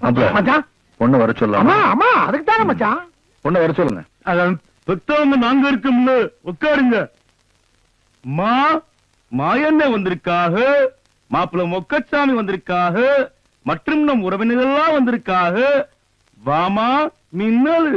மச்சான் பொண்ணு வர சொல்லலாமா? ஆமா அதுக்கு தானே மச்சான். பொண்ணு வர சொல்லுங்க. பெத்தவங்க நாங்க இருக்கோம்னு உட்காருங்க. மாயண்ணே வந்திருக்காக, மாப்பிள்ள மொக்கச்சாமி வந்திருக்காக, மற்றும் நம் உறவினர்கள்லாம் வந்திருக்காக. வாமா மின்னல்.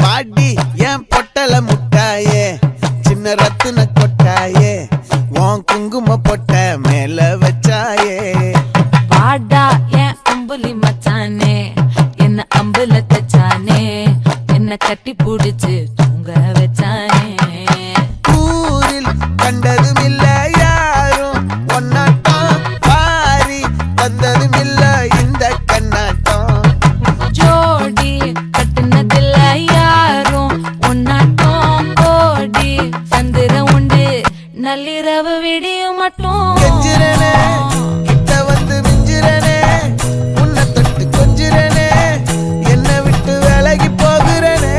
பாடி என் பொட்டல முட்டாயே, சின்ன ரத்தின கொட்டாயே, உன் குங்கும பொட்ட மேல வச்சாயே. வாடா என் அம்புலி மச்சானே, என்ன அம்புல தச்சானே, என்ன கட்டி புடிச்சு தூங்க வச்சானே. ஊரில் கண்டதும் இல்ல யாரும் ஒன்னாட்டம், பாரி வந்ததும் இல்ல இந்த கண்ணாட்டம். ஜோடி கட்டுனதில்ல யாரும் ஒன்னாட்டம், ஓடி சந்திர உண்டு நள்ளிரவு விடியும் மட்டும். கெஞ்சிரனே கிட்ட வந்து மிஞ்சிரனே, உன்னை தொட்டு கொஞ்சிரனே, என்னை விட்டு விலகி போகிறனே.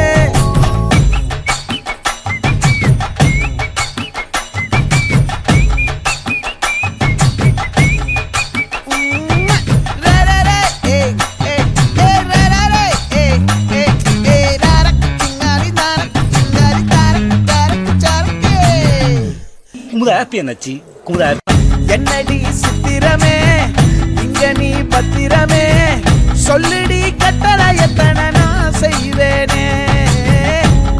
என்னடி சித்திரமே இங்க நீ பத்திரமே, சொல்லுடி கட்டளை எத்தனை நான் செய்வேனே.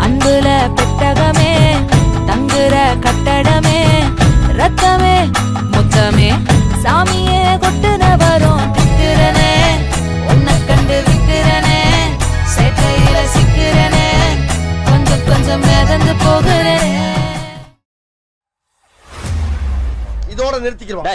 அன்புல பெட்டகமே, தங்குற கட்டடமே, ரத்தமே முத்தமே, சாமியே கொட்டுன வரும் திக்கிறனே. உன்னை கண்டு விக்கிறனே, சேட்டையில சிக்கிறனே, கொஞ்சம் கொஞ்சம் மிதந்து போகிறேன். இதோட நிறுத்திக்கிறோம்.